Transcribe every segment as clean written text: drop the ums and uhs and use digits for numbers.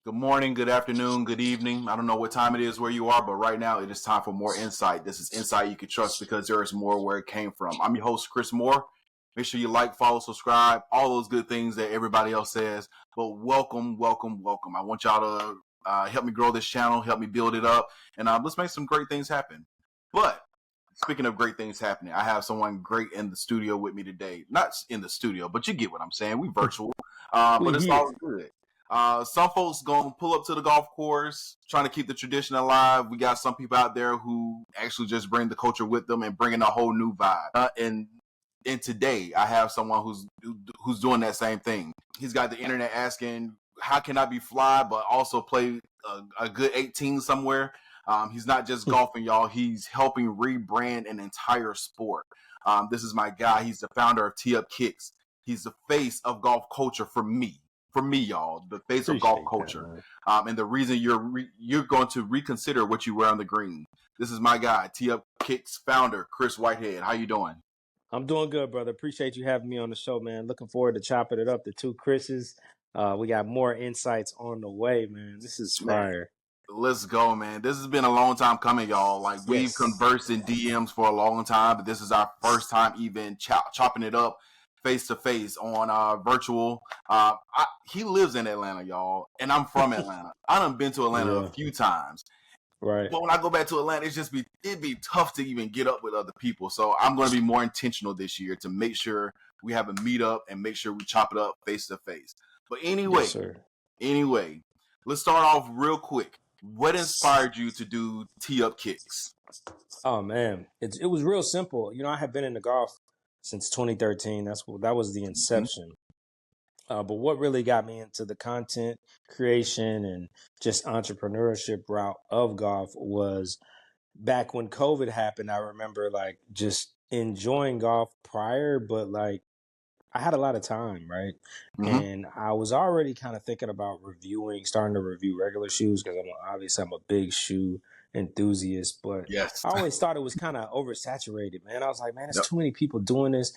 Good morning, good afternoon, good evening. I don't know what time it is where you are, but right now it is time for more insight. This is insight you can trust because there is more where it came from. I'm your host, Chris Moore. Make sure you like, follow, subscribe, all those good things that everybody else says. But welcome, welcome, welcome. I want y'all to help me grow this channel, help me build it up, and let's make some great things happen. But speaking of great things happening, I have someone great in the studio with me today. Not in the studio, but you get what I'm saying. We virtual, We but it's here. all good. Some folks gonna pull up to the golf course, trying to keep the tradition alive. We got some people out there who actually just bring the culture with them and bringing a whole new vibe. And today I have someone who's doing that same thing. He's got the internet asking, "How can I be fly, but also play a good 18 somewhere?" He's not just golfing, y'all. He's helping rebrand an entire sport. This is my guy. He's the founder of TeeUpKicks. He's the face of golf culture for me, y'all, the face of golf Appreciate that, culture, man. and the reason you're going to reconsider what you wear on the green. This is my guy, TeeUpKicks founder Chris Whitehead. How you doing? I'm doing good, brother. Appreciate you having me on the show, man. Looking forward to chopping it up. The two Chris's. We got more insights on the way, man. This is Man, fire. let's go, man. This has been a long time coming, y'all. Like, we've Yes. conversed in DMs for a long time, but this is our first time even chopping it up face to face on virtual. He lives in Atlanta, y'all, and I'm from Atlanta. I done been to Atlanta a Yeah. few times. Right. But when I go back to Atlanta, it'd be tough to even get up with other people. So I'm going to be more intentional this year to make sure we have a meetup and make sure we chop it up face to face. But Yes, sir. anyway, let's start off real quick. What inspired you to do tee up kicks? Oh man, it was real simple. I have been into golf since 2013. That was the Mm-hmm. inception. But what really got me into the content creation and just entrepreneurship route of golf was back when COVID happened. I remember like just enjoying golf prior, but like I had a lot of time, right? Mm-hmm. And I was already kind of thinking about starting to review regular shoes because I'm a big shoe enthusiast, but Yes. I always thought it was kind of oversaturated, man. I was like, man, there's Yep. too many people doing this.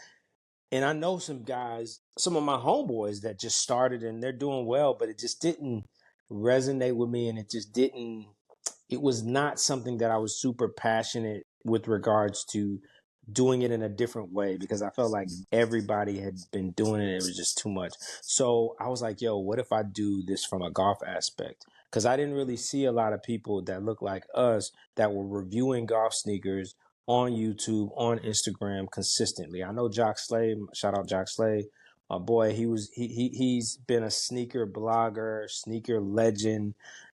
And I know some guys, some of my homeboys that just started and they're doing well, but it just didn't resonate with me. And it was not something that I was super passionate with regards to doing it in a different way because I felt like everybody had been doing it. It was just too much. So I was like, yo, what if I do this from a golf aspect? Because I didn't really see a lot of people that look like us that were reviewing golf sneakers on YouTube, on Instagram consistently. I know Jock Slay, shout out Jock Slay. Boy, he's been a sneaker blogger, sneaker legend.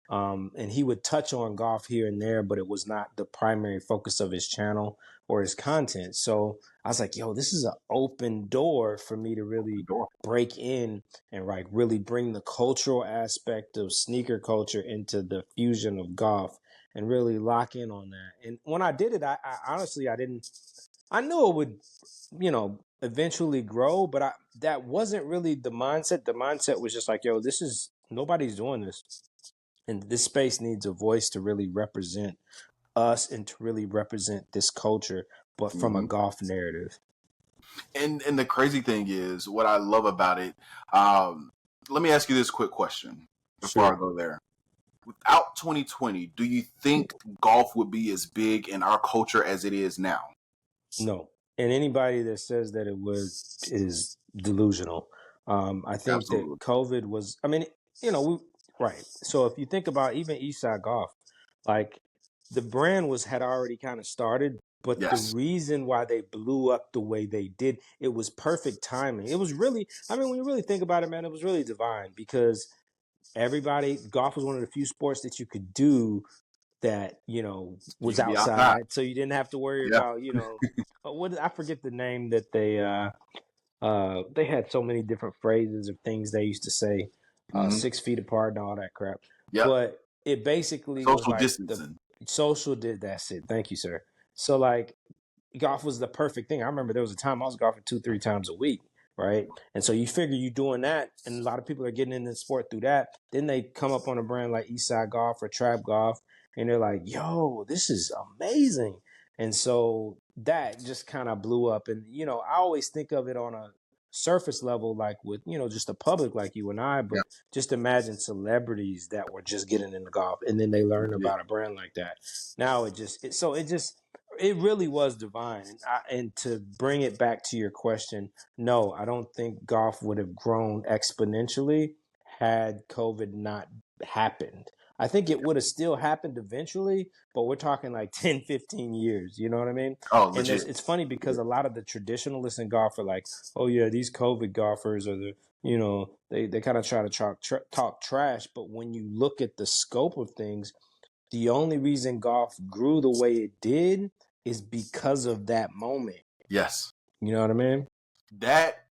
And he would touch on golf here and there, but it was not the primary focus of his channel or his content. So I was like, yo, this is an open door for me to really break in and like really bring the cultural aspect of sneaker culture into the fusion of golf and really lock in on that. And when I did it, I honestly, I knew it would, eventually grow, but that wasn't really the mindset. The mindset was just like, yo, nobody's doing this. And this space needs a voice to really represent us and to really represent this culture, but from a Mm-hmm. golf narrative. And the crazy thing is, what I love about it. Um, Let me ask you this quick question before I Sure. go there. Without 2020, do you think golf would be as big in our culture as it is now? No. And anybody that says that it was is delusional. I think that Absolutely. COVID was, right. So if you think about even Eastside Golf, like the brand had already kind of started, but the Yes. reason why they blew up the way they did, it was perfect timing. It was really, when you really think about it, man, it was really divine because golf was one of the few sports that you could do that You was can be outside. outside, so you didn't have to worry Yeah. about what I forget the name that they had so many different phrases of things they used to say, Mm-hmm. 6 feet apart and all that crap, Yep. but it basically was Social like the distancing. social did that's it. Thank you, sir. So like golf was the perfect thing. I remember there was a time I was golfing 2-3 times a week, right? And so you figure you doing that, and a lot of people are getting into the sport through that. Then they come up on a brand like Eastside Golf or Trap Golf, and they're like, "Yo, this is amazing!" And so that just kind of blew up. And I always think of it on surface level, like with, just the public like you and I, Yeah. but just imagine celebrities that were just getting into golf and then they learn Yeah. about a brand like that. Now it really was divine. And to bring it back to your question, no, I don't think golf would have grown exponentially had COVID not happened. I think it would have still happened eventually, but we're talking like 10, 15 years. You know what I mean? Oh, And legit. it's funny because a lot of the traditionalists in golf are like, oh, yeah, these COVID golfers are they kind of try to talk trash. But when you look at the scope of things, the only reason golf grew the way it did is because of that moment. Yes. You know what I mean? That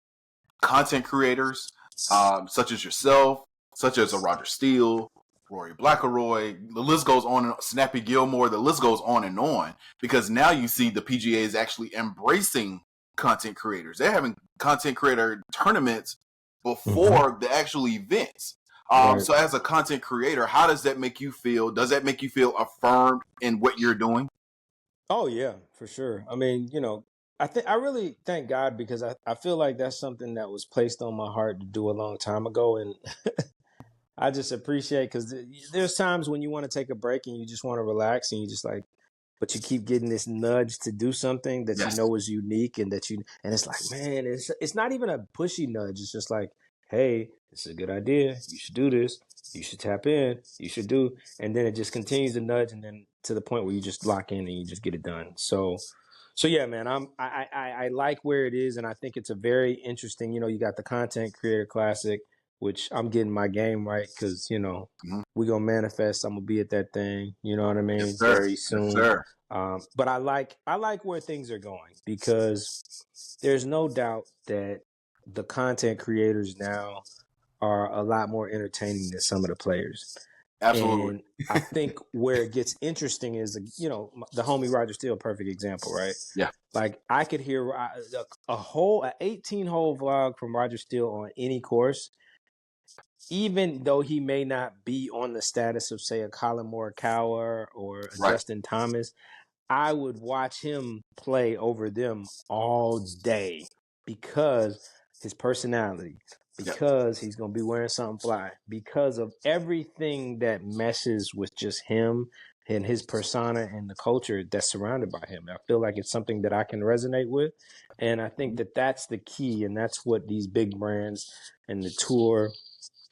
content creators, such as yourself, such as a Roger Steele, Rory Blackaroy, the list goes on, and Snappy Gilmore, the list goes on, because now you see the PGA is actually embracing content creators. They're having content creator tournaments before the actual events. Right. So as a content creator, how does that make you feel? Does that make you feel affirmed in what you're doing? Oh yeah, for sure. I mean, I really thank God because I feel like that's something that was placed on my heart to do a long time ago, and I just appreciate because there's times when you want to take a break and you just want to relax and you just like, but you keep getting this nudge to do something that you Yes. know is unique and it's like, man, it's not even a pushy nudge. It's just like, hey, it's a good idea. You should do this. You should tap in. You should do, and then it just continues to nudge, and then to the point where you just lock in and you just get it done. So yeah, man, I like where it is, and I think it's a very interesting. You got the Content Creator Classic, which I'm getting my game right because Mhm. we gonna manifest. I'm gonna be at that thing. You know what I Yes, mean? sir. Very Yes, soon. sir. But I like where things are going because there's no doubt that the content creators now are a lot more entertaining than some of the players. Absolutely. And I think where it gets interesting is, the homie Roger Steele, perfect example, right? Yeah. Like I could hear an 18-hole vlog from Roger Steele on any course, even though he may not be on the status of, say, a Colin Morikawa or a Right. Justin Thomas. I would watch him play over them all day because his personality, Yeah. because he's going to be wearing something fly, because of everything that meshes with just him and his persona and the culture that's surrounded by him. I feel like it's something that I can resonate with. And I think that that's the key. And that's what these big brands and the tour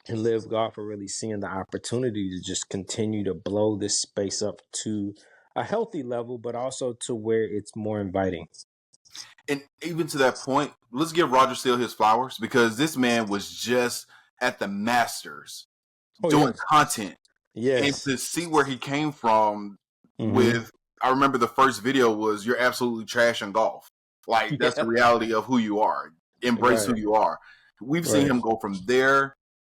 and Live Golf are really seeing the opportunity to just continue to blow this space up to a healthy level, but also to where it's more inviting. And even to that point, let's give Roger Steele his flowers because this man was just at the Masters Oh doing yes, content, and yes, to see where he came from mm-hmm. with, I remember the first video was "You're absolutely trash in golf." Like that's the Yeah, reality of who you are. Embrace who right, you are. We've seen right, him go from there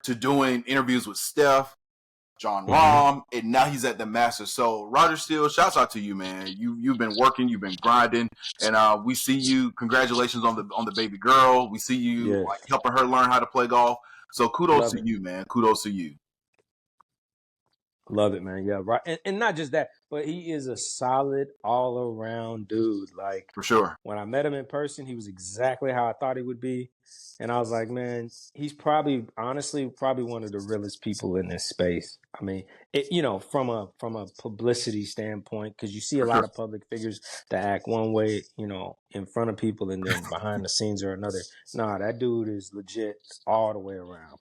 to doing interviews with Steph, John mm-hmm. Rahm, and now he's at the Masters. So Roger Steele, shouts out to you, man. You've been working, you've been grinding, and we see you. Congratulations on the baby girl. We see you like Yes, helping her learn how to play golf. So kudos love to it. you, man. Kudos to you Love it, man. Yeah, right. And not just that, but he is a solid all around dude. Like for sure. when I met him in person, he was exactly how I thought he would be. And I was like, man, he's probably honestly probably one of the realest people in this space. I mean, from a publicity standpoint, because you see a For lot sure. of public figures that act one way, in front of people, and then behind the scenes are another. Nah, that dude is legit all the way around.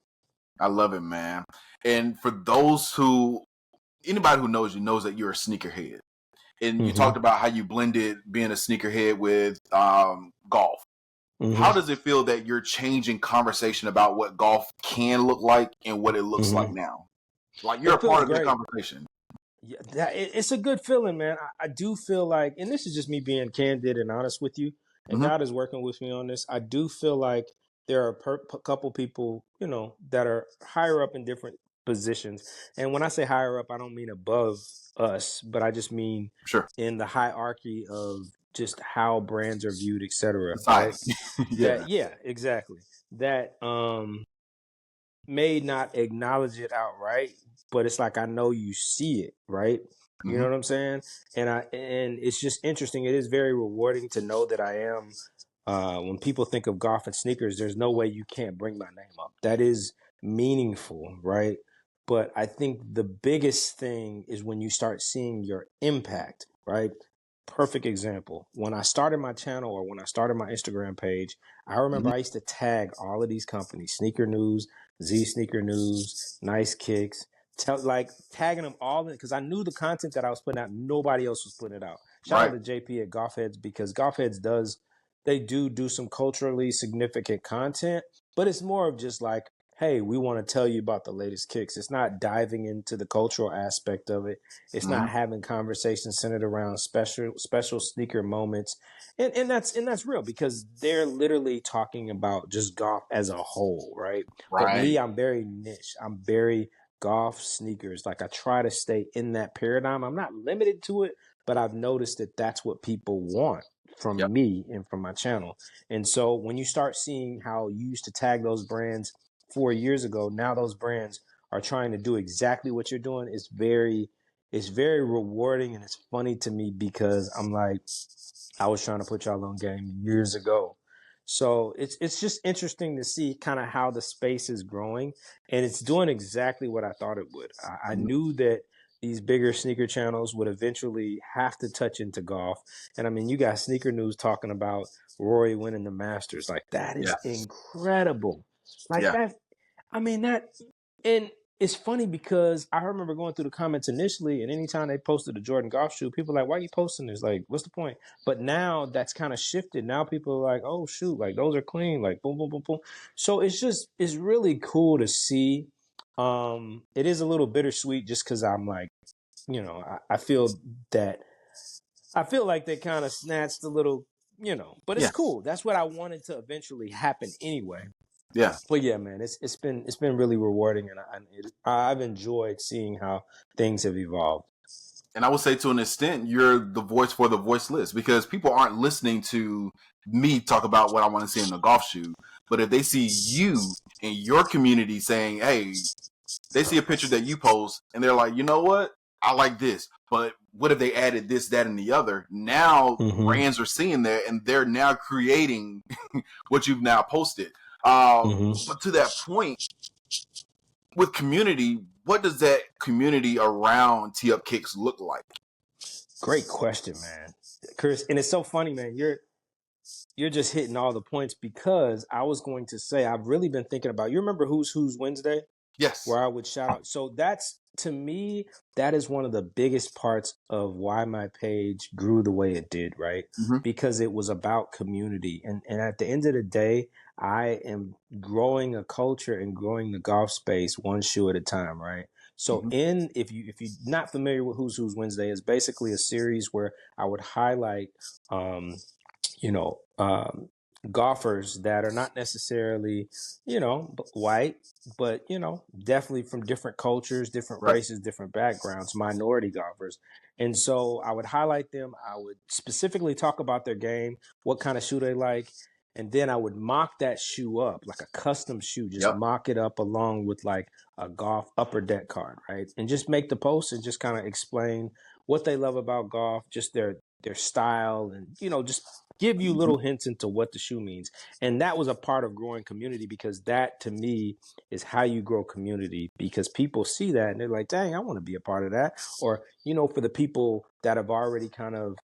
I love it, man. And for those who, anybody who knows you knows that you're a sneakerhead. And you Mm-hmm. talked about how you blended being a sneakerhead with golf. How Mm-hmm. does it feel that you're changing conversation about what golf can look like and what it looks like Mm-hmm. now? Like you're It a part feels of that great. conversation. Yeah, it's a good feeling, man. I do feel like, and this is just me being candid and honest with you, and Hmm. God is working with me on this. I do feel like there are a couple people, that are higher up in different positions. And when I say higher up, I don't mean above us, but I just mean Sure. in the hierarchy of just how brands are viewed, etc. Right? Society. Yeah. That, yeah, exactly. That may not acknowledge it outright, but it's like I know you see it, right? You know Hmm. what I'm saying? And it's just interesting. It is very rewarding to know that I am when people think of golf and sneakers, there's no way you can't bring my name up. That is meaningful, right? But I think the biggest thing is when you start seeing your impact, right? Perfect example. When I started my channel or when I started my Instagram page, I remember Mhm. I used to tag all of these companies: Sneaker News, Z Sneaker News, Nice Kicks, like tagging them all in because I knew the content that I was putting out, nobody else was putting it out. Shout out Right. to JP at Golf Heads because Golf Heads do some culturally significant content, but it's more of just like, hey, we want to tell you about the latest kicks. It's not diving into the cultural aspect of it. It's Mhm. not having conversations centered around special sneaker moments. And that's real because they're literally talking about just golf as a whole, right? But me, Right. I'm very niche. I'm very golf sneakers. Like I try to stay in that paradigm. I'm not limited to it, but I've noticed that that's what people want from Yep. me and from my channel. And so when you start seeing how you used to tag those brands 4 years ago, now those brands are trying to do exactly what you're doing. It's very rewarding and it's funny to me because I'm like, I was trying to put y'all on game years ago. So it's just interesting to see kind of how the space is growing, and it's doing exactly what I thought it would. I Mhm. knew that these bigger sneaker channels would eventually have to touch into golf, and I mean, you got Sneaker News talking about Rory winning the Masters, like that is Yes. incredible. Like Yeah. that, I mean that, and it's funny because I remember going through the comments initially, and anytime they posted a Jordan golf shoe, people were like, "Why are you posting this? Like, what's the point?" But now that's kind of shifted. Now people are like, "Oh shoot, like those are clean." Like boom, boom, boom, boom. So it's really cool to see. It is a little bittersweet just because I'm like, I feel that I feel like they kind of snatched a little, but it's Yes. cool. That's what I wanted to eventually happen anyway. Yeah. But yeah, man, it's been really rewarding, and I've enjoyed seeing how things have evolved. And I would say to an extent, you're the voice for the voiceless because people aren't listening to me talk about what I want to see in the golf shoe. But if they see you in your community saying, hey, they see a picture that you post and they're like, you know what? I like this. But what if they added this, that, and the other? Now Mm-hmm. brands are seeing that and they're now creating what you've now posted. Mm-hmm. But to that point, with community, what does that community around TeeUpKicks look like? Great question, man, Chris. And it's so funny, man. You're just hitting all the points because I was going to say I've really been thinking about. You remember Who's Wednesday? Yes. Where I would shout out. So that's to me, that is one of the biggest parts of why my page grew the way it did, right? Mm-hmm. Because it was about community. And at the end of the day, I am growing a culture and growing the golf space one shoe at a time, right? So Mm-hmm. if you're not familiar with Who's Wednesday, is basically a series where I would highlight um, you know, golfers that are not necessarily, white, but, definitely from different cultures, different Right. races, different backgrounds, minority golfers. And so I would highlight them. I would specifically talk about their game, what kind of shoe they like. And then I would mock that shoe up like a custom shoe, just Yep. mock it up along with like a golf upper deck card, right? And just make the post and just kind of explain what they love about golf, just their style, and just give you Mm-hmm. little hints into what the shoe means. And that was a part of growing community because that to me is how you grow community because people see that and they're like, dang, I want to be a part of that. Or, for the people that have already kind of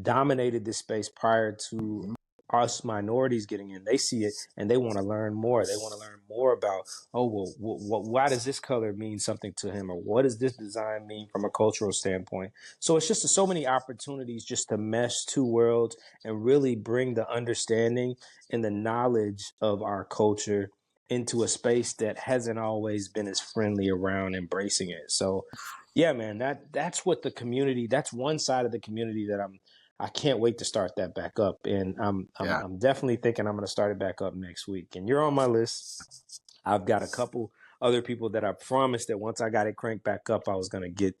dominated this space prior to Mm-hmm. us minorities getting in, they see it and they want to learn more. They want to learn more about, oh, well, why does this color mean something to him? Or what does this design mean from a cultural standpoint? So it's just so many opportunities just to mesh two worlds and really bring the understanding and the knowledge of our culture into a space that hasn't always been as friendly around embracing it. So yeah, man, that's what the community, that's one side of the community that I can't wait to start that back up. And I'm I'm Yeah. I'm definitely thinking I'm gonna start it back up next week. And you're on my list. I've got a couple other people that I promised that once I got it cranked back up, I was gonna get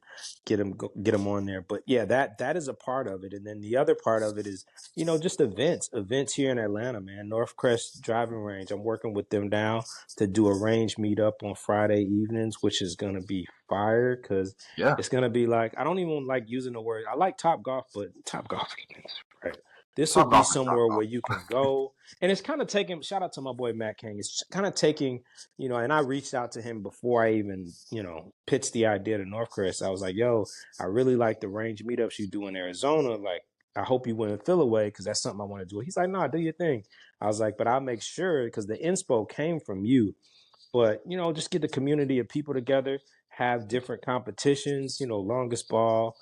them on there. But yeah, that is a part of it. And then the other part of it is, just events here in Atlanta, man. Northcrest Driving Range. I'm working with them now to do a range meetup on Friday evenings, which is gonna be fire because Yeah. it's gonna be like I don't even like using the word. I like Top Golf, but Top Golf events, right? this will Top be golf is top somewhere golf. where you can go. And it's kind of taking, shout out to my boy Matt King. It's kind of taking, and I reached out to him before I even, pitched the idea to North Chris. I was like, yo, I really like the range meetups you do in Arizona. Like, I hope you wouldn't feel away because that's something I want to do. He's like, nah, do your thing. I was like, but I'll make sure because the inspo came from you. But, just get the community of people together, have different competitions, longest ball,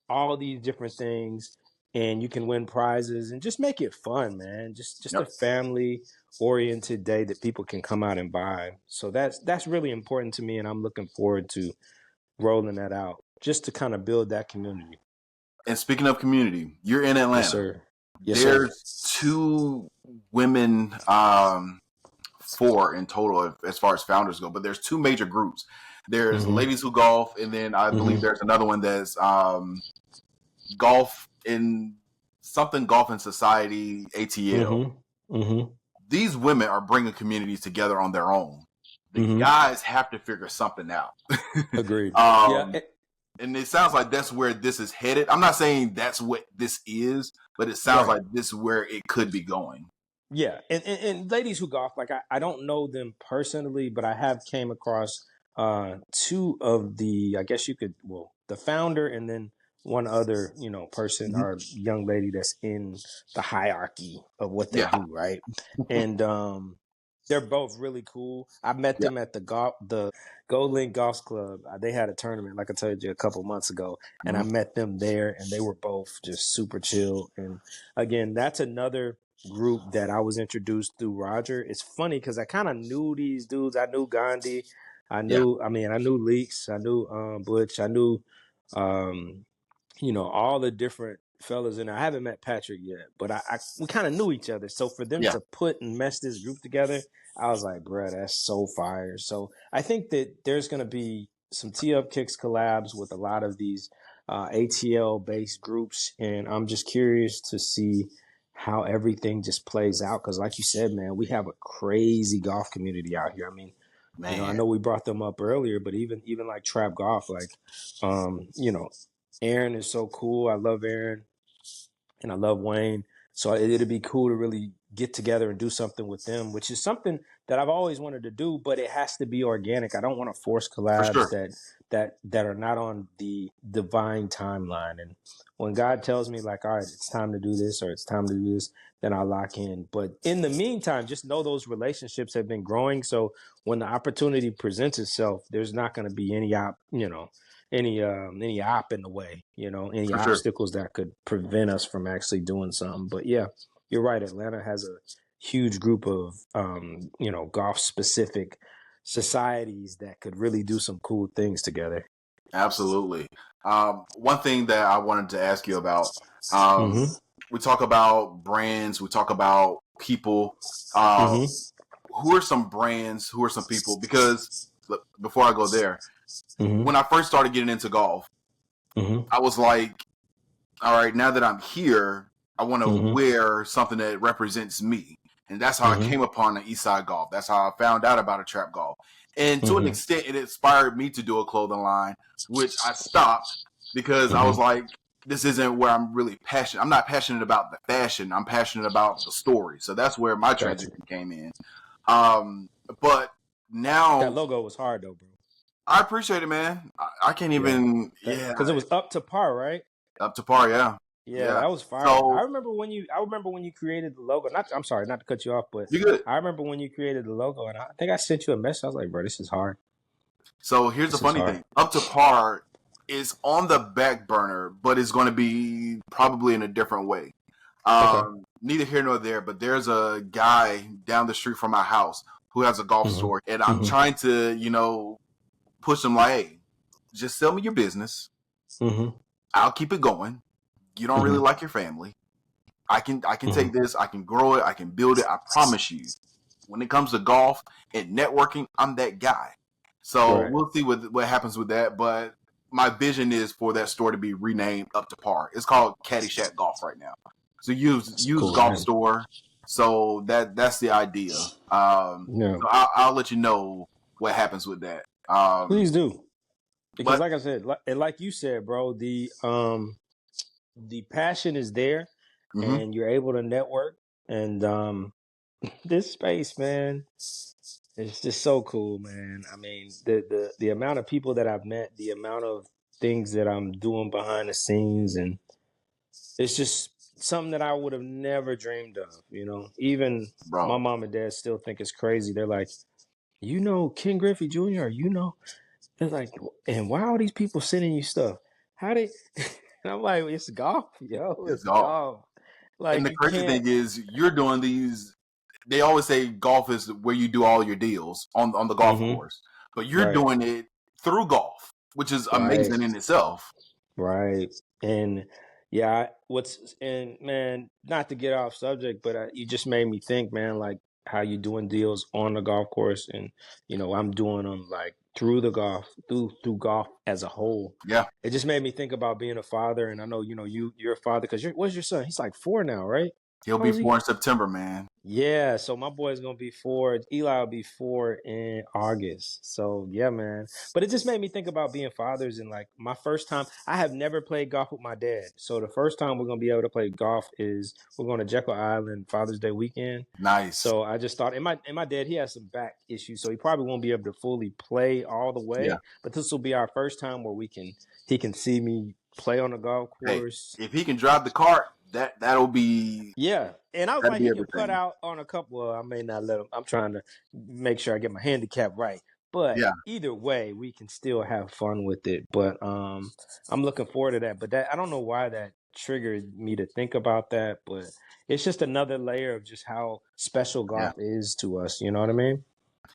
all these different things, and you can win prizes and just make it fun, man. Just a Yep. family oriented day that people can come out and buy. So that's really important to me, and I'm looking forward to rolling that out just to kind of build that community. And speaking of community, you're in Yes, Atlanta. sir. Yes, sir. There's two women, four in total as far as founders go, but there's two major groups. There's Mm-hmm. Ladies Who Golf, and then I believe Mm-hmm. there's another one that's golf in something golf in society ATL. Mm-hmm. Mm-hmm. These women are bringing communities together on their own. The Mm-hmm. guys have to figure something out. Agreed. Yeah. And it sounds like that's where this is headed. I'm not saying that's what this is, but it sounds Right. like this is where it could be going. Yeah, and Ladies Who Golf, like I don't know them personally, but I have came across two of the, I guess you could, well, the founder and then one other, person Mhm. or young lady that's in the hierarchy of what they Yeah. do, right? And they're both really cool. I met Yeah. them at the Gold Link Golf Club. They had a tournament, like I told you a couple months ago, and I Mhm. met them there, and they were both just super chill. And again, that's another group that I was introduced through Roger. It's funny because I kind of knew these dudes. I knew Gandhi. I Yeah. knew Leaks. I knew Butch. I knew um, all the different fellas in there. I haven't met Patrick yet, but we kind of knew each other. So for them Yeah. to put and mesh this group together, I was like, bruh, that's so fire. So I think that there's gonna be some TeeUpKicks collabs with a lot of these ATL based groups, and I'm just curious to see how everything just plays out. Because like you said, man, we have a crazy golf community out here. I mean, I Man. know we brought them up earlier, but even like Trap Golf, like, Aaron is so cool. I love Aaron and I love Wayne. So it'd be cool to really get together and do something with them, which is something that I've always wanted to do, but it has to be organic. I don't want to force For collabs sure. that are not on the divine timeline. And when God tells me like, all right, it's time to do this or it's time to do this, then I lock in. But in the meantime, just know those relationships have been growing. So when the opportunity presents itself, there's not going to be any op in the way, any For sure. obstacles that could prevent us from actually doing something. But yeah, you're right. Atlanta has a huge group of golf specific societies that could really do some cool things together. Absolutely. One thing that I wanted to ask you about, um, Mm-hmm. we talk about brands, we talk about people. Uh, Mm-hmm. who are some brands? Who are some people? Because look, before I go there, Mm-hmm. when I first started getting into golf, Mm-hmm. I was like, all right, now that I'm here, I want to Mm-hmm. wear something that represents me. And that's how I Mm-hmm. came upon the Eastside Golf. That's how I found out about a trap golf. And to an Mm-hmm. extent, it inspired me to do a clothing line, which I stopped because I was Mm-hmm. like, this isn't where I'm really passionate. I'm not passionate about the fashion. I'm passionate about the story. So that's where my Gotcha. transition came in. Um, but That now logo was hard though, bro. I appreciate it, man. I can't Yeah, even, that yeah, because it was up to par, right? up to par. Yeah. Yeah, Yeah. that was fire. I So remember when you created the logo. I'm sorry, not to cut you off, but you good. I remember when you created the logo, and I think I sent you a message. I was like, bro, this is hard. So here's the This is funny hard. thing. Up to par is on the back burner, but it's going to be probably in a different way. Okay. Neither here nor there, but there's a guy down the street from my house who has a golf Mm-hmm. store, and I'm Mm-hmm. trying to, push him like, hey, just sell me your business. Mm-hmm. I'll keep it going. You don't really Mm-hmm. like your family. I can Mm-hmm. take this, I can grow it, I can build it. I promise you. When it comes to golf and networking, I'm that guy. So Right. we'll see what happens with that. But my vision is for that store to be renamed Up to Par. It's called Caddyshack Golf right now. So It's a use cool golf name. store. So that's the idea. Yeah. So I'll let you know what happens with that. Please do. Because But like I said, like you said, bro, the passion is there. Mm-hmm. and you're able to network. And this space, man, it's just so cool, man. I mean, the amount of people that I've met, the amount of things that I'm doing behind the scenes, and it's just something that I would have never dreamed of. Even my Bro, mom and dad still think it's crazy. They're like, Ken Griffey Jr., they're like, and why are these people sending you stuff? How they, and I'm like, it's golf, yo, it's it's golf. golf. And Like, the you crazy can't, thing is, you're doing these. They always say golf is where you do all your deals on the golf mm-hmm, course, but you're right, doing it through golf, which is right. amazing in itself. Right. And yeah, and man, not to get off subject, but you just made me think, man, like how you doing deals on the golf course, and I'm doing them like through the golf, through golf as a whole. Yeah, It just made me think about being a father, and I know you're a father because what's your son? He's like 4 now, right? he'll How be is he? 4 in September, man. Yeah, so my boy's gonna be 4. Eli will be 4 in August. So yeah, man. But it just made me think about being fathers, and like my first time. I have never played golf with my dad. So the first time we're gonna be able to play golf is we're going to Jekyll Island Father's Day weekend. Nice. So I just thought, and my dad, he has some back issues, so he probably won't be able to fully play all the Yeah. way. But this will be our first time where he can see me play on the golf Hey, course. if he can drive the cart, that'll be Yeah, and I was that'll like, be he can put everything. out on a couple. Well, I may not let him. I'm trying to make sure I get my handicap right. But Yeah. either way, we can still have fun with it. But I'm looking forward to that. But that I don't know why that triggered me to think about that. But it's just another layer of just how special Yeah. golf is to us. You know what I mean?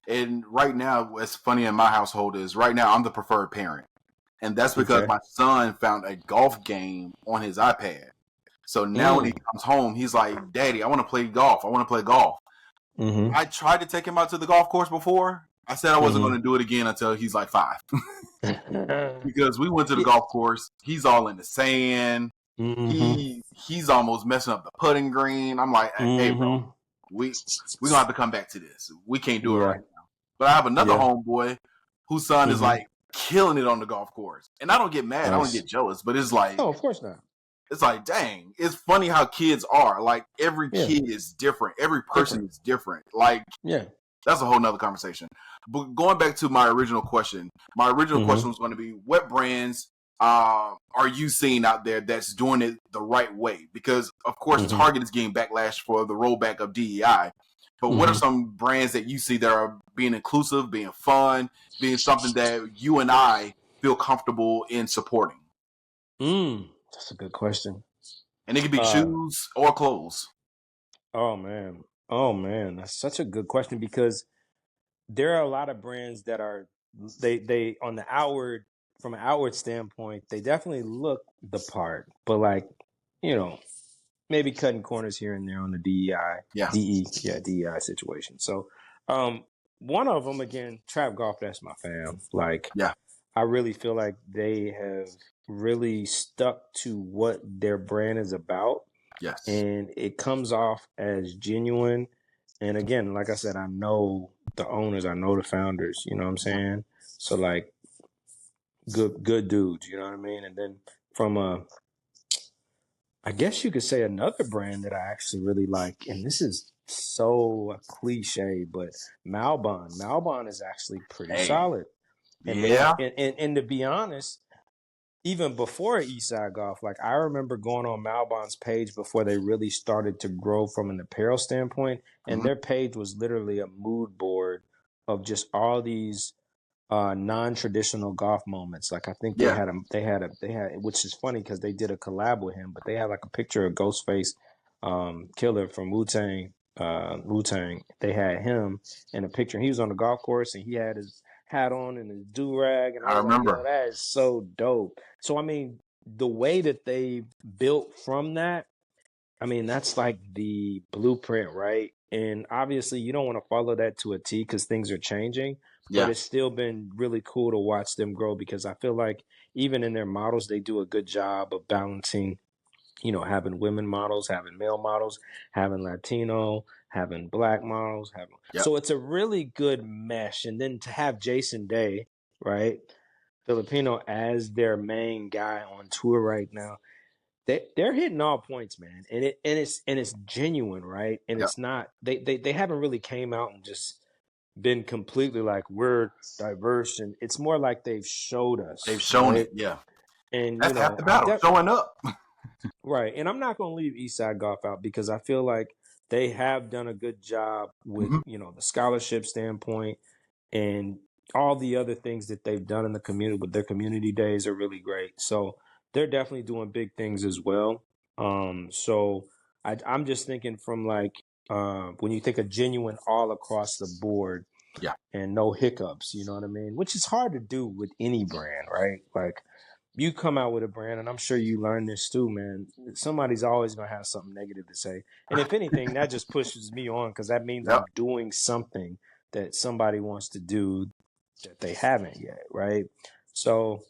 And right now, what's funny in my household is right now I'm the preferred parent. And that's because Okay. my son found a golf game on his iPad. So now when he Mm. comes home, he's like, Daddy, I want to play golf. I want to play golf. Mm-hmm. I tried to take him out to the golf course before. I said I wasn't going Mm-hmm. to do it again until he's like 5. Because we went to the Yeah. golf course. He's all in the sand. Mm-hmm. He's almost messing up the putting green. I'm like, hey, bro, Mm-hmm. we gonna have to come back to this. We can't do it Yeah. right now. But I have another Yeah. homeboy whose son is Mm-hmm. like killing it on the golf course, and I don't get mad. I don't Nice. get jealous. But Oh, of course not. it's like, dang, it's funny how kids are. Like every Yeah. kid is different. Every person Different. is different. Like Yeah. that's a whole nother conversation. But going back to my original question Mm-hmm. was going to be, what brands are you seeing out there that's doing it the right way? Because of course Mm-hmm. Target is getting backlash for the rollback of DEI. But what are Mm-hmm. some brands that you see that are being inclusive, being fun, being something that you and I feel comfortable in supporting? That's a good question. And it could be Uh, shoes or clothes. oh man. Oh man, that's such a good question because there are a lot of brands that are they on the outward from an outward standpoint, they definitely look the part, but like, you know, maybe cutting corners here and there on the Yeah, DEI situation. So, um, one of them again, Trap Golf. That's my fam. Like, yeah, I really feel like they have really stuck to what their brand is about, yes. and it comes off as genuine. And again, like I said, I know the owners, I know the founders. You know what I'm saying? So like, good dudes. You know what I mean? And then from a I guess you could say another brand that I actually really like, and this is so cliche, but Malbon. Malbon is actually pretty Hey, solid. And yeah, and to be honest, even before Eastside Golf, like I remember going on Malbon's page before they really started to grow from an apparel standpoint, and mhm, their page was literally a mood board of just all these non-traditional golf moments. Like I think yeah, they had, which is funny because they did a collab with him, but they had like a picture of Ghostface Killer from Wu-Tang. They had him in a picture. He was on the golf course and he had his hat on and his do-rag, and I I was like, yo, remember. that is so dope. So I mean, the way that they built from that, I mean, that's like the blueprint, right? And obviously, you don't want to follow that to a T because things are changing, but Yeah, it's still been really cool to watch them grow because I feel like even in their models, they do a good job of balancing, having women models, having male models, having Latino, having black models, having yep, so it's a really good mesh. And then to have Jason Day, right, Filipino as their main guy on tour right now, they're hitting all points, man, and it's genuine, right? And Yep. it's not they haven't really came out and just been completely like we're diverse, and it's more like they've showed They've us, shown right? it. Yeah. And That's half the I'm battle, showing up. right, and I'm not going to leave Eastside Golf out because I feel like they have done a good job with Hmm. the scholarship standpoint and all the other things that they've done in the community. But their community days are really great, so they're definitely doing big things as well. So I'm just thinking from like when you think of genuine all across the board Yeah. and no hiccups, you know what I mean? Which is hard to do with any brand, right? Like you come out with a brand, and I'm sure you learned this too, man. Somebody's always gonna have something negative to say, and if anything, that just pushes me on because that means Yep. I'm doing something that somebody wants to do that they haven't yet, right? So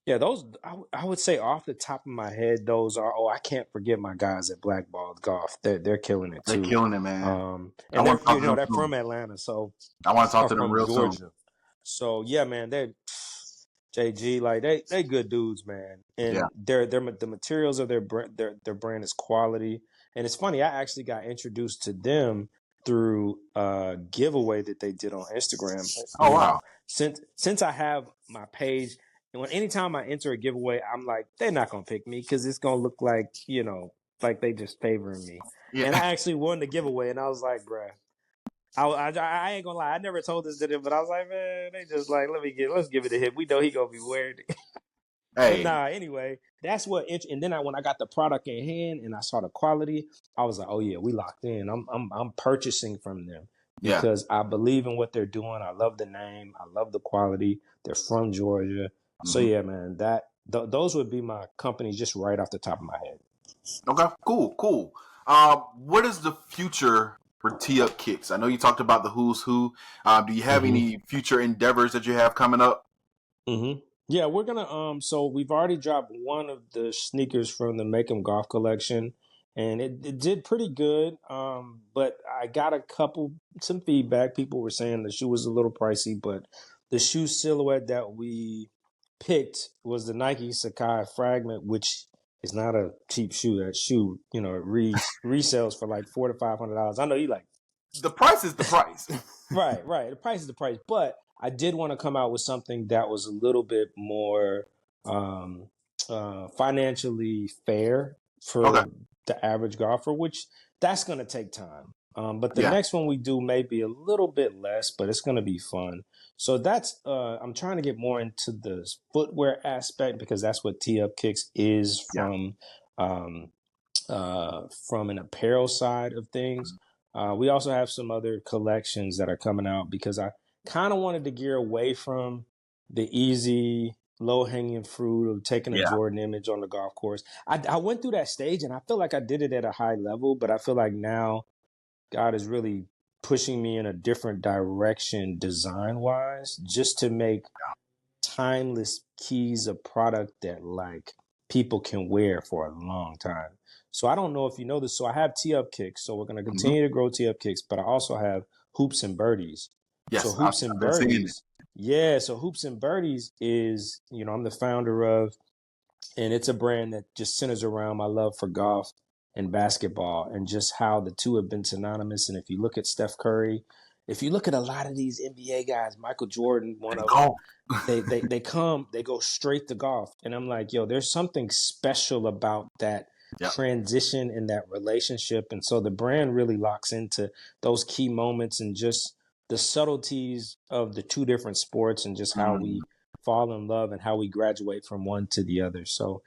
yeah, those I would say off the top of my head, those are. Oh, I can't forget my guys at Blackballed Golf. They're killing it They're too. killing it, man. I And want they're to talk to them they're soon. from Atlanta, so I want to talk are to them from real soon. Georgia. So yeah, man, they JG like they good dudes, man. Yeah. And the materials of their brand is quality. And it's funny, I actually got introduced to them through a giveaway that they did on Instagram. Oh wow. Since I have my page, and anytime I enter a giveaway, I'm like, they're not gonna pick me because it's gonna look like like they just favoring me. And Yeah. I actually won the giveaway, and I was like, bruh. I ain't gonna lie. I never told this to them, but I was like, man, they just like, let's give it a hit. We know he gonna be wearing it. But Hey. nah, anyway, that's what. And then when I got the product in hand and I saw the quality, I was like, oh yeah, we locked in. I'm purchasing from them Yeah. because I believe in what they're doing. I love the name. I love the quality. They're from Georgia, so Hmm. yeah, man. Those would be my companies just right off the top of my head. Okay. Cool. Cool. What is the future for Tee Up Kicks? I know you talked about the who's who. Do you have Mm-hmm. any future endeavors that you have coming up? Mm-hmm. Yeah, we're gonna so we've already dropped one of the sneakers from the Make 'em Golf collection, and it did pretty good. But I got some feedback. People were saying the shoe was a little pricey, but the shoe silhouette that we picked was the Nike Sakai Fragment, which is not a cheap shoe. That shoe, it resells for like $400 to $500. I know you like. The price is the price. Right, right. The price is the price, but I did want to come out with something that was a little bit more um, financially fair Okay. for the average golfer, which that's going to take time. But the Yeah. next one we do may be a little bit less, but it's going to be fun. So that's I'm trying to get more into the footwear aspect because that's what Tee Up Kicks is Yeah. um, from an apparel side of things. We also have some other collections that are coming out because I kind of wanted to gear away from the easy, low hanging fruit of taking a Yeah. Jordan image on the golf course. I went through that stage and I feel like I did it at a high level, but I feel like now God is really pushing me in a different direction design wise just to make timeless keys a product that like people can wear for a long time. So I don't know if you know this. So I have Tee Up Kicks. So we're going to Hmm. continue to grow Tee Up Kicks, but I also have Hoops and Birdies. So Yes. Hoops and I've been seeing it. Birdies, yeah. So Hoops and Birdies is I'm the founder of, and it's a brand that just centers around my love for golf and basketball and just how the two have been synonymous. And if you look at Steph Curry, if you look at a lot of these NBA guys, Michael Jordan, one And of them, go. they go straight to golf. And I'm like, yo, there's something special about that Yep. transition in that relationship. And so the brand really locks into those key moments and just the subtleties of the two different sports and just how Mm. we fall in love and how we graduate from one to the other. So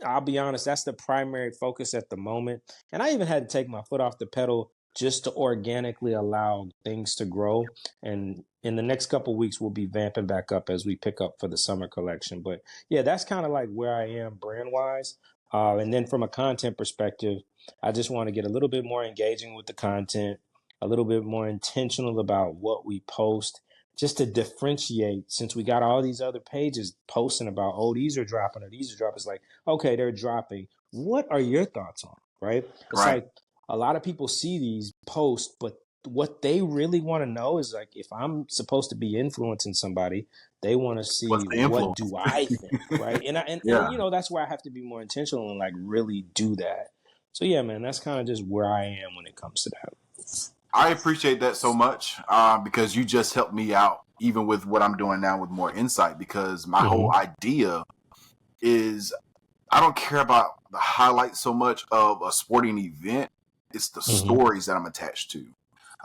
I'll be honest, that's the primary focus at the moment. And I even had to take my foot off the pedal just to organically allow things to grow. And in the next couple of weeks, we'll be vamping back up as we pick up for the summer collection. But yeah, that's kind of like where I am brand wise. And then from a content perspective, I just want to get a little bit more engaging with the content, a little bit more intentional about what we post, just to differentiate since we got all these other pages posting about, oh, these are dropping or these are dropping. It's like, okay, they're dropping. What are your thoughts on? Right? It's Right. like a lot of people see these posts, but what they really want to know is like if I'm supposed to be influencing somebody, They want to What's see the what influence? do I think, right? And Yeah. you know, that's where I have to be more intentional and like really do that. So yeah, man, that's kind of just where I am when it comes to that. I appreciate that so much because you just helped me out, even with what I'm doing now with more insight. Because my whole idea is I don't care about the highlights so much of a sporting event. It's the stories that I'm attached to.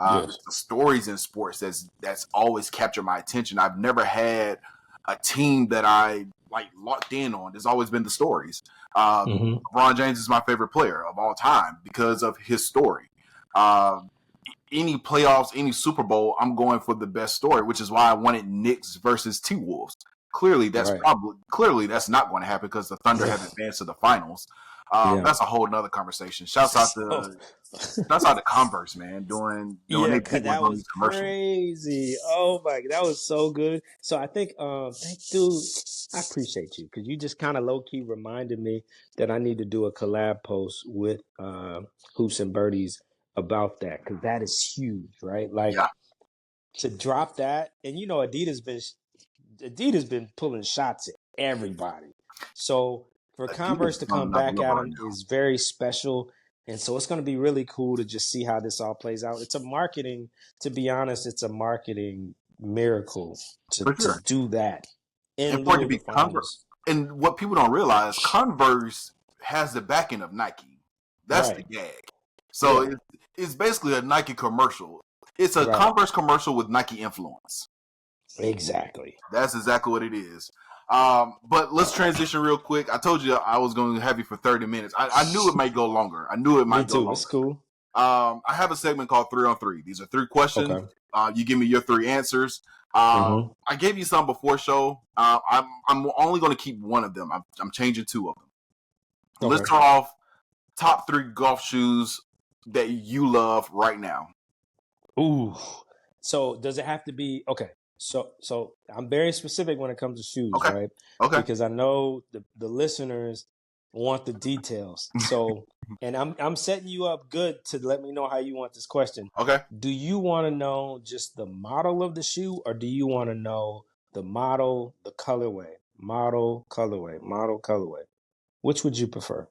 Yes. It's the stories in sports that's always captured my attention. I've never had a team that I like locked in on. There's always been the stories. LeBron James is my favorite player of all time because of his story. Any playoffs, any Super Bowl, I'm going for the best story, which is why I wanted Knicks versus T-Wolves. Clearly, that's not going to happen because the Thunder have advanced to the finals. That's a whole nother conversation. Shouts out to Converse, man, doing Yeah, their cause big ones that on was these commercials. crazy. Oh my, that was so good. So I think, dude, I appreciate you because you just kind of low key reminded me that I need to do a collab post with Hoops and Birdies about that because that is huge, right? Like Yeah, to drop that, and you know, Adidas been pulling shots at everybody. So for Adidas Converse is to on come another back level at right them now. is very special. And so it's going to be really cool to just see how this all plays out. It's a marketing, to be honest, it's a marketing miracle For to sure. do that And in for it lieu to of the be Converse, finals. and what people don't realize, Converse has the backing of Nike. That's the Right. gag. So Yeah. it's basically a Nike commercial. It's a Right. Converse commercial with Nike influence. Exactly. That's exactly what it is. But let's transition real quick. I told you I was going to have you for 30 minutes. I knew it might go longer. I knew it Me might go too. It's longer. cool. I have a segment called 3 on 3. These are 3 questions. Okay. You give me your 3 answers. I gave you some before show. I'm only going to keep one of them. I'm changing 2 of them. Let's Okay. start off top 3 golf shoes that you love right now. Ooh. So does it have to be okay? So I'm very specific when it comes to shoes, Okay. right? Okay. Because I know the listeners want the details. So and I'm setting you up good to let me know how you want this question. Okay. Do you want to know just the model of the shoe or do you want to know the model, the colorway? Model, colorway, model, colorway. Which would you prefer?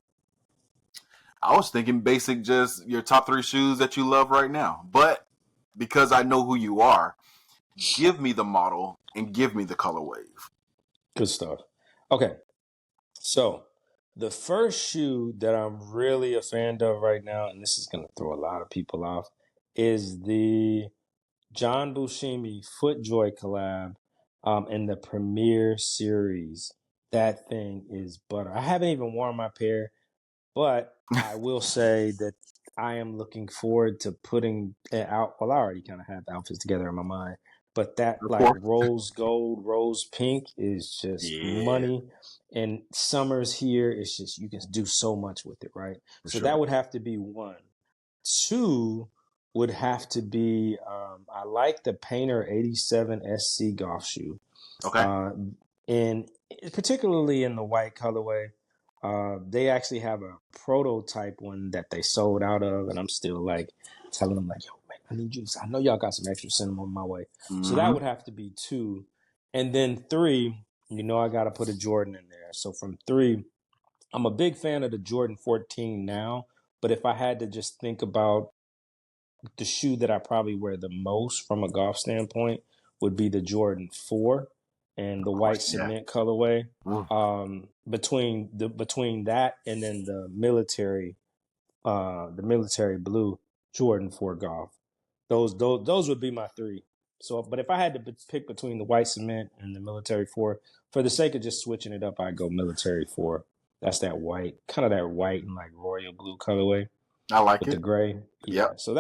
I was thinking basic, just your top 3 shoes that you love right now. But because I know who you are, give me the model and give me the color wave. Good stuff. Okay. So, the first shoe that I'm really a fan of right now, and this is going to throw a lot of people off, is the John Buscemi FootJoy collab in the Premier Series. That thing is butter. I haven't even worn my pair, but I will say that I am looking forward to putting it out. Well, I already kind of have the outfits together in my mind, but that Of like course. rose gold, rose pink is just Yeah, money. And summer's here. It's just, you can do so much with it, right? for So that sure. would have to be one. Two would have to be, I like the Painter 87 SC golf shoe. Okay. Uh, and particularly in the white colorway. They actually have a prototype one that they sold out of, and I'm still like telling them like, "Yo, man, I need you. I know y'all got some extra cinema my way." So that Mm-hmm. would have to be 2, and then 3. You know, I got to put a Jordan in there. So from 3, I'm a big fan of the Jordan 14 now, but if I had to just think about the shoe that I probably wear the most from a golf standpoint would be the Jordan 4 and the Of white course. Yeah. cement colorway. Ooh, Between that and then the military blue Jordan 4 golf. Those would be my 3. So, but if I had to pick between the white cement and the military 4, for the sake of just switching it up, I'd go military 4. That's that white, kind of that white and like royal blue colorway I like with the it. gray. Yep. Yeah. So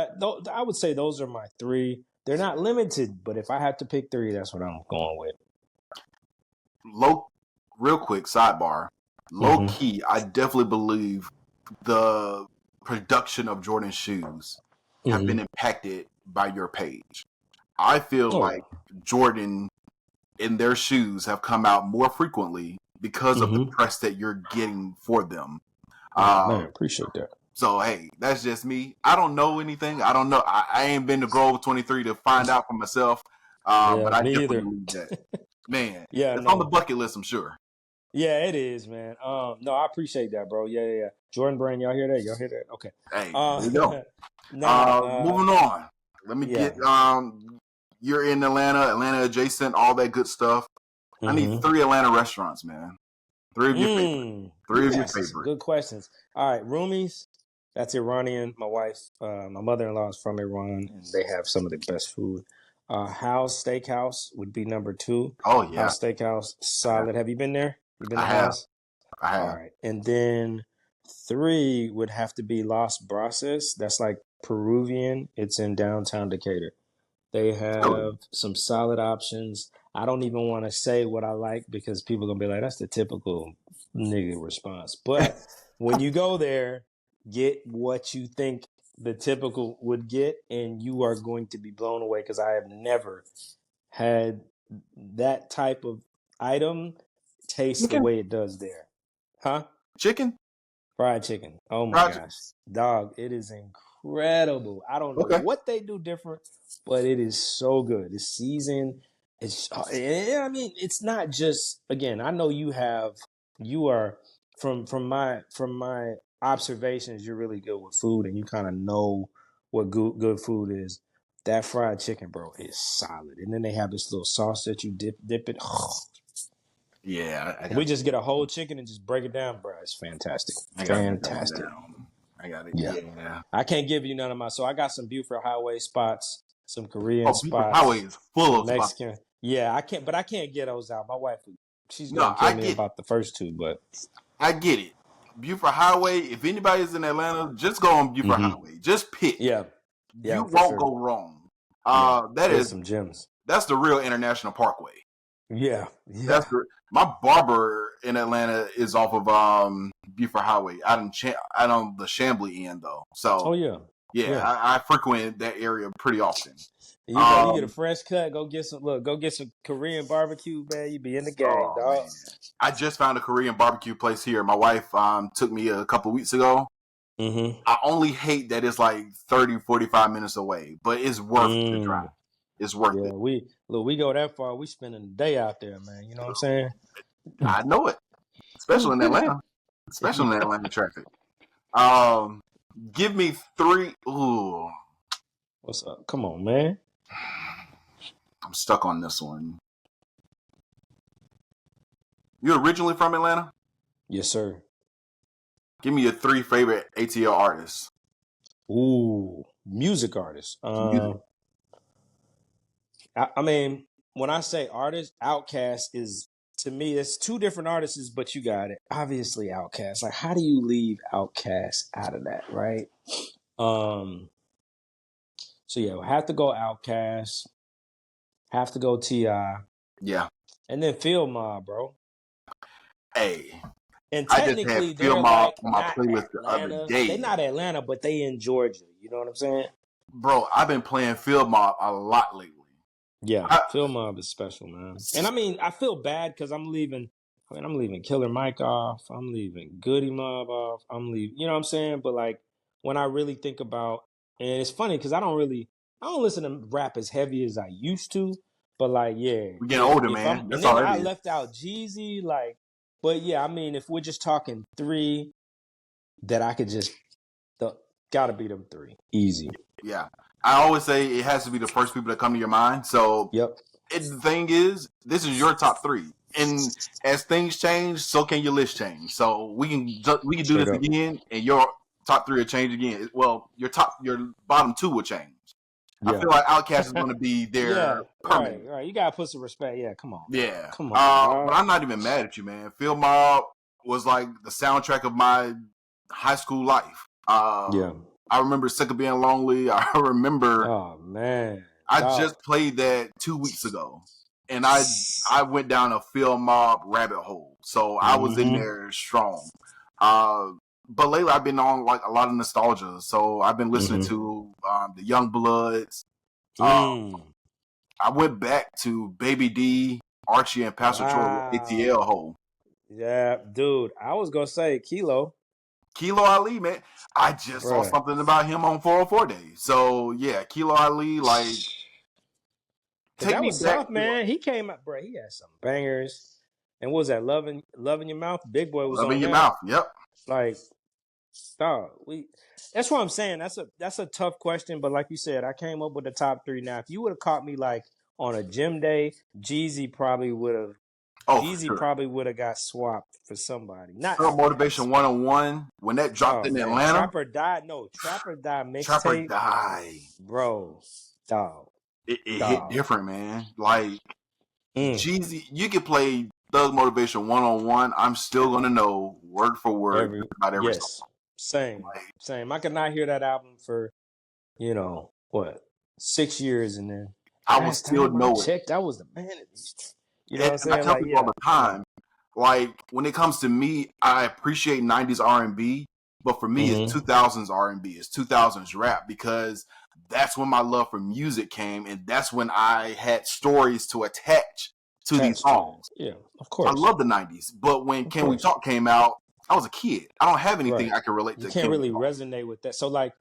I would say those are my 3. They're not limited, but if I had to pick 3, that's what I'm going with. Low, real quick sidebar. Low Mm-hmm. key, I definitely believe the production of Jordan shoes have been Mm-hmm. impacted by your page. I feel Oh like yeah. Jordan in their shoes have come out more frequently because of the Mm-hmm. press that you're getting for them. Oh Uh, man, appreciate that. so hey, that's just me. I don't know anything. I don't know. I ain't been to Grove 23 to find out for myself. But Yeah, I me definitely either. believe that. Man, Yeah, it's on the no. bucket list, I'm sure. Yeah, it is, man. No, I appreciate that, bro. Yeah. Jordan Brand, y'all hear that? Y'all hear that? Okay. Hey, there you go. Nah, Moving on. Let me yeah. get you're in Atlanta adjacent, all that good stuff. I need 3 Atlanta restaurants, man. 3 of your favorite. 3 You of your asking some favorite. good questions. All right, Roomies. That's Iranian. My wife, my mother-in-law is from Iran, and they have some of the best food. House Steakhouse would be number 2. Oh yeah, House Steakhouse, solid. Have you been there? You been I to have. House? I All have. right, and then 3 would have to be Los Brasas. That's like Peruvian. It's in downtown Decatur. They Really? have some solid options. I don't even want to say what I like because people are gonna be like, "That's the typical nigga response." But when you go there, get what you think the typical would get, and you are going to be blown away because I have never had that type of item taste the Chicken? way it does there. Huh? Chicken? Fried chicken. Oh my Fried chicken? gosh. Dog, it is incredible. I don't know Okay. what they do different, but it is so good. It's seasoned. I mean, it's not just, again, I know you are from my observations, you're really good with food and you kind of know what good food is. That fried chicken, bro, is solid. And then they have this little sauce that you dip it. Yeah, I We got. just get a whole chicken and just break it down, bro. It's fantastic. I got to get that one Fantastic. down. I got it. Yeah. Yeah. I can't give you none of my. So I got some Buford Highway spots, some Korean Oh, Beaver Highway spots, is full some of spots. Mexican. Yeah, I can't, but I can't get those out. My wife, she's No, gonna kill I me get it. about the first 2, but I get it. Buford Highway. If anybody's in Atlanta, just go on Buford Highway. Just pick. yeah, You for won't sure. go wrong. Yeah, That there's is some gems. that's the real International Parkway. Yeah, That's yeah. my barber in Atlanta is off of Buford Highway out on the Chambly end though. Oh So yeah, yeah, yeah. I frequent that area pretty often. You get a Um, fresh cut. Go get some Korean barbecue, man. You be in the game, oh dog. man, I just found a Korean barbecue place here. My wife took me a couple weeks ago. Mm-hmm. I only hate that it's like 30, 45 minutes away, but it's worth the drive. It's worth Yeah, it. we go that far. We spending the day out there, man. You know what I'm saying? I know it, especially in Atlanta, especially in Yeah. Atlanta traffic. Um, Give me 3. Ooh, What's up? Come on, man. I'm stuck on this one. You're originally from Atlanta? Yes, sir. Give me your 3 favorite ATL artists. Ooh, music artist. Music. I mean, when I say artist, Outkast is, to me, it's 2 different artists, but you got it. Obviously, Outkast. Like, how do you leave Outkast out of that, right? Um. So yeah, we'll have to go Outkast. Have to go Ti, Yeah. and then Field Mob, bro. Hey, And I just had technically, Phil they're Mob like on my not playlist the other Atlanta. They're day. not Atlanta, but they in Georgia. You know what I'm saying? Bro, I've been playing Phil Mob a lot lately. Yeah, I, Field Mob is special, man. And I mean, I feel bad because I'm leaving. I mean, I'm leaving Killer Mike off. I'm leaving Goody Mob off. I'm leaving. You know what I'm saying? But like, when I really think about, and it's funny because I don't listen to rap as heavy as I used to. But like, yeah, we're getting older, if I'm, man. and That's then all it I is. left out Jeezy, like, but yeah, I mean, if we're just talking 3 that I could just, gotta be them 3, easy. Yeah. I always say it has to be the first people that come to your mind. So Yep. the thing is, this is your top 3. And as things change, so can your list change. So we can do Straight this up. again, and your top 3 will change again. Well, your bottom 2 will change. I Yeah. feel like Outkast is going to be there Yeah, permanently. right. You gotta put some respect. Yeah, come on, dog. Yeah. Come on, But dog. I'm not even mad at you, man. Phil Mob was like the soundtrack of my high school life. Yeah. I remember Sick of Being Lonely. I remember Oh man, I dog. just played that 2 weeks ago, and I went down a Phil Mob rabbit hole. So I was in Mm-hmm. there strong. Uh, but lately I've been on like a lot of nostalgia. So I've been listening Mm-hmm. to the Young Bloods. Mm. I went back to Baby D, Archie, and Pastor Troy with ATL Wow. Hole. Yeah, dude. I was gonna say Kilo, Kilo Ali, man. I just saw bruh. something about him on 404 Days. So yeah, Kilo Ali, like But that was tough, man. He came up, bro. He had some bangers. And what was that? Loving Your Mouth? Big Boy was Love in on Your that. Mouth. Yep. Like, dog, that's what I'm saying. That's a tough question, but like you said, I came up with the top three. Now, if you would have caught me like on a gym day, Jeezy probably would have Oh, for sure. got swapped for somebody. Not Girl Motivation 101, when that dropped in man, Atlanta. Trapper Die Trapper mixtape. Die. Bro, dog. It hit different, man. Like, Mm. Jeezy, you could play Thug Motivation 101. I'm still going to know word for word about every song. Same. Same. I could not hear that album for, 6 years, and then I will still know it. checked, that was the man. You know what I'm And I saying? tell people all the time, like, when it comes to me, I appreciate 90s R&B, but for me, it's 2000s R&B. It's 2000s rap, because that's when my love for music came, and that's when I had stories to attach to these songs. Yeah, of course. I love the 90s, but when Can We Talk came out, I was a kid. I don't have anything I can relate to. You can't really resonate with that. So, like,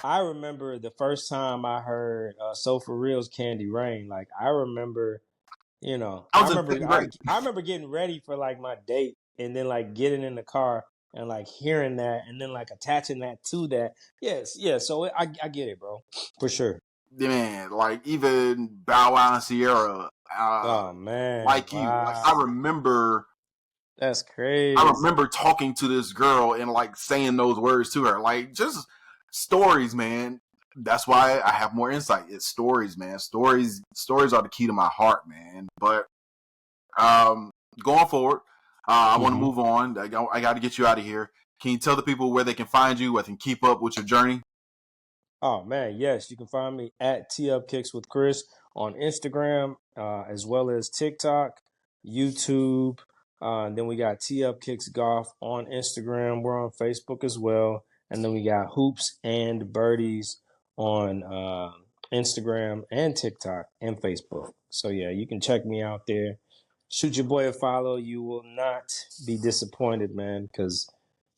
I remember the first time I heard So For Real's Candy Rain. Like, I remember, I remember getting ready for like my date, and then like getting in the car and like hearing that, and then like attaching that to that. Yes, yeah. So I get it, bro, for sure. Man, like even Bow Wow and Sierra. Oh man, like you, like, I remember. That's crazy. I remember talking to this girl and like saying those words to her, like just stories, man. That's why I have more insight. It's stories, man. Stories are the key to my heart, man. But going forward, I want to move on. I got to get you out of here. Can you tell the people where they can find you, where they can keep up with your journey? Oh man, yes, you can find me at TeeUpKicks with Chris on Instagram, as well as TikTok, YouTube. Then we got TeeUpKicks Golf on Instagram. We're on Facebook as well, and then we got Hoops and Birdies on Instagram and TikTok and Facebook. So yeah, you can check me out there. Shoot your boy a follow. You will not be disappointed, man, because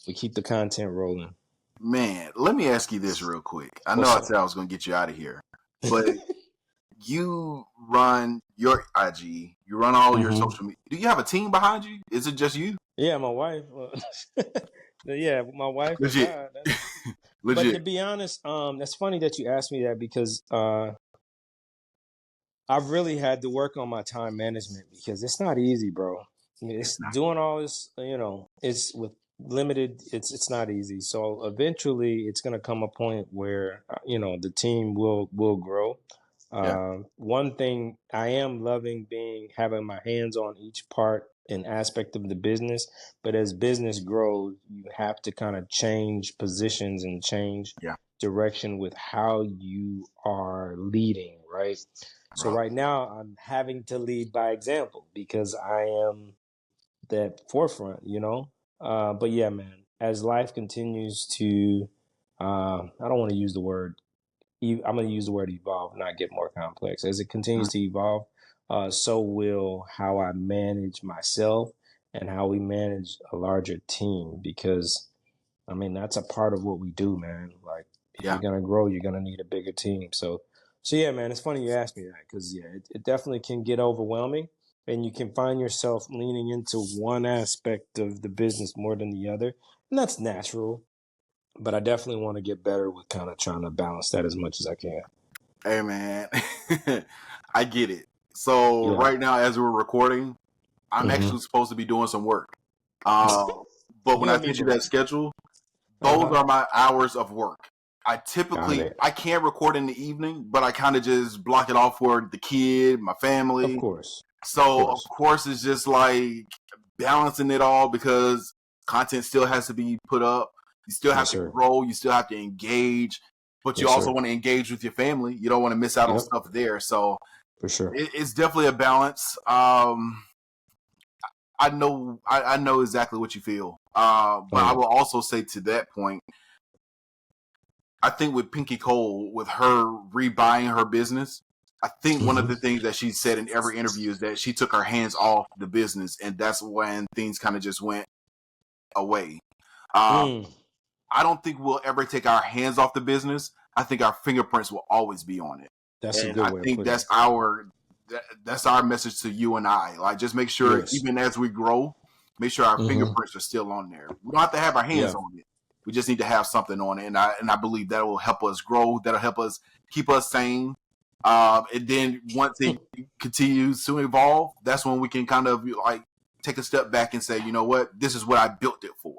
we keep the content rolling. Man, let me ask you this real quick. I know I said I was going to get you out of here, but you run your IG, you run all your social media. Do you have a team behind you? Is it just you? Yeah, my wife. Yeah, my wife. Legit. Legit. But to be honest, that's funny that you asked me that, because I've really had to work on my time management, because it's not easy, bro. I mean, it's doing all this, it's with limited, it's not easy. So eventually it's going to come a point where, the team will grow. One thing I am loving having my hands on each part and aspect of the business, but as business grows, you have to kind of change positions and change direction with how you are leading, right? So right now I'm having to lead by example, because I am that forefront, but yeah, man, as life continues to, I don't want to use the word, I'm going to use the word evolve, not get more complex. As it continues to evolve, so will how I manage myself and how we manage a larger team, because I mean, that's a part of what we do, man. Like, if you're going to grow, you're going to need a bigger team. So yeah, man, it's funny you asked me that, because yeah, it definitely can get overwhelming, and you can find yourself leaning into one aspect of the business more than the other. And that's natural, but I definitely want to get better with kind of trying to balance that as much as I can. Hey, man, I get it. So right now, as we're recording, I'm actually supposed to be doing some work. But when I send you that schedule, those are my hours of work. I can't record in the evening, but I kind of just block it off for the kid, my family. Of course. So of course it's just like balancing it all, because content still has to be put up. You still have to grow. You still have to engage, but you also want to engage with your family. You don't want to miss out on stuff there. So for sure, it's definitely a balance. I know exactly what you feel. But I will also say to that point, I think with Pinky Cole, with her rebuying her business, I think one of the things that she said in every interview is that she took her hands off the business, and that's when things kind of just went away. I don't think we'll ever take our hands off the business. I think our fingerprints will always be on it. That's a good way. I think that's our that's our message to you and I. Like, just make sure, Yes. even as we grow, make sure our Mhm. fingerprints are still on there. We don't have to have our hands Yeah. on it. We just need to have something on it, and I believe that will help us grow. That'll help us keep us sane. And then once it continues to evolve, that's when we can kind of like take a step back and say, you know what, this is what I built it for.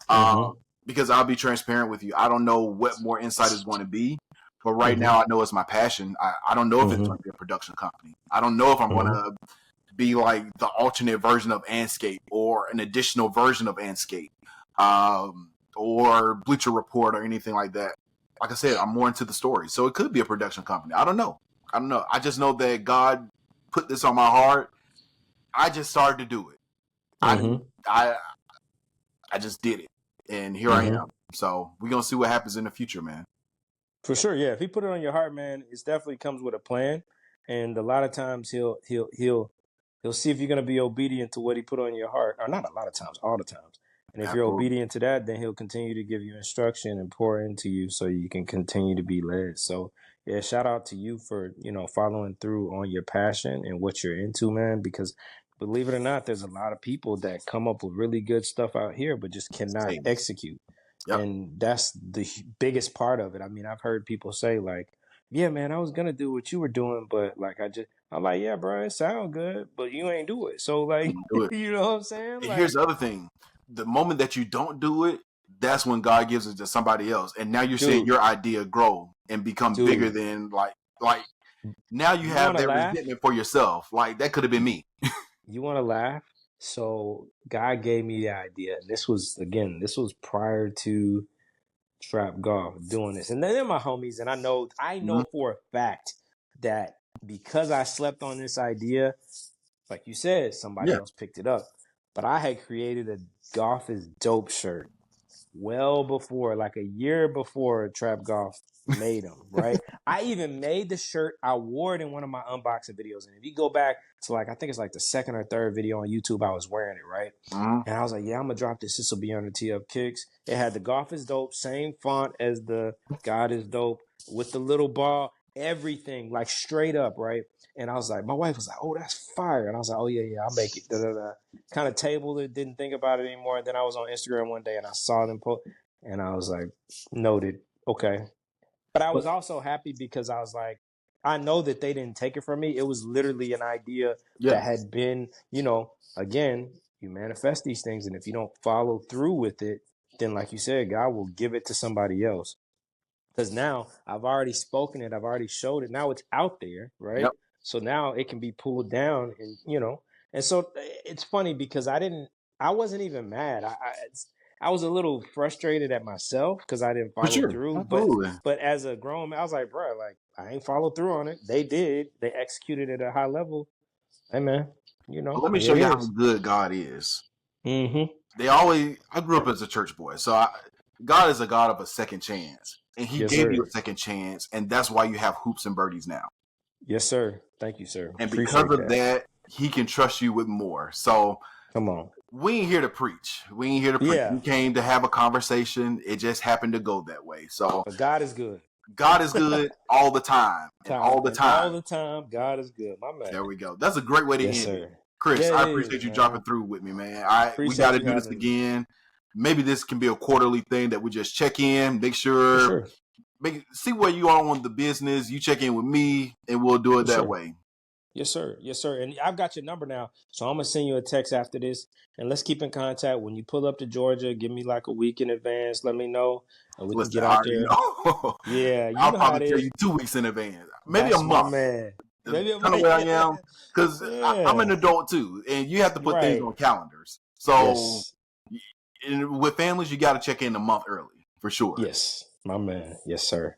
Mhm. Because I'll be transparent with you. I don't know what more insight is going to be, but right Mhm. now I know it's my passion. I don't know if it's Mhm. going to be a production company. I don't know if I'm going Mhm. to be like the alternate version of Anscape or an additional version of Anscape, or Bleacher Report or anything like that. Like I said, I'm more into the story, so it could be a production company. I don't know. I just know that God put this on my heart. I just started to do it. I Mhm. didn't. I just did it, and here I Mhm. am. So we're gonna see what happens in the future, man. For sure, yeah. If he put it on your heart, man, it definitely comes with a plan, and a lot of times he'll see if you're gonna be obedient to what he put on your heart, or not a lot of times, all the times. And if you're Absolutely. obedient to that, then he'll continue to give you instruction and pour into you, so you can continue to be led. So yeah, shout out to you for following through on your passion and what you're into, man. Because believe it or not, there's a lot of people that come up with really good stuff out here, but just cannot Same. execute. Yep. And that's the biggest part of it. I mean, I've heard people say like, "Yeah, man, I was gonna do what you were doing, but like, I'm like, yeah, bro, it sound good, but you ain't do it." So like, Do it. you know what I'm saying? And here's Like, the other thing: the moment that you don't do it, that's when God gives it to somebody else, and now you're seeing dude, your idea grow and become bigger dude, than like now you you have want to that laugh? resentment for yourself. Like that could have been me. You want to laugh? So God gave me the idea. This was prior to Trap Golf doing this, and then they're my homies, and I Mhm. know for a fact that because I slept on this idea, like you said, somebody Yeah. else picked it up. But I had created a Golf is Dope shirt well before, like a year before Trap Golf made them, right? I even made the shirt. I wore it in one of my unboxing videos. And if you go back to like, I think it's like the second or third video on YouTube, I was wearing it, right? Mhm. And I was like, yeah, I'm going to drop this. This will be on the TeeUpKicks. It had the Golf is Dope, same font as the God is Dope with the little ball, everything, like straight up, right? And I was like, my wife was like, oh, that's fire. And I was like, oh, yeah, yeah, I'll make it. Da, da, da. Kind of tabled it, didn't think about it anymore. And then I was on Instagram one day and I saw them post, and I was like, noted. Okay. But I was also happy because I was like, I know that they didn't take it from me. It was literally an idea Yeah. that had been, again, you manifest these things. And if you don't follow through with it, then like you said, God will give it to somebody else. Because now I've already spoken it, I've already showed it. Now it's out there, right? Yep. So now it can be pulled down, and so it's funny because I wasn't even mad. I was a little frustrated at myself because I didn't For follow sure. through. Absolutely. But as a grown man, I was like, bro, like I ain't followed through on it. They did. They executed at a high level. Hey man, But let me show here it you how is. good God is. Mm-hmm. I grew up as a church boy, so God is a God of a second chance, and He Yes, gave you a sir. second chance, and that's why you have hoops and birdies now. Yes, sir. Thank you, sir. And because Appreciate of that. that, He can trust you with more. So Come on. we ain't here to preach. We ain't here to preach. Yeah. We came to have a conversation. It just happened to go that way. So But God is good. God is good all the time, and all the And all time. the time, God is good. My man. There we go. That's a great way to Yes, end it. sir. Chris, Yeah, it I is, appreciate you dropping man. through with me, man. We got Appreciate to you do this having me. again. Maybe this can be a quarterly thing that we just check in, make For sure, sure. see where you are on the business. You check in with me, and we'll do For it that sure. way. Yes, sir. Yes, sir. And I've got your number now. So I'm gonna send you a text after this. And let's keep in contact. When you pull up to Georgia, give me like a week in advance. Let me know. And we can Listen, get I out already there. know. Yeah, you I'll know how probably it tell you is. 2 weeks in advance, maybe a That's my month. man. The Maybe kind of way I yeah. am, because I'm an Yeah. adult too, and you have to put things Right. on calendars. So Yes. with families, you got to check in a month early for sure. Yes. My man. Yes, sir.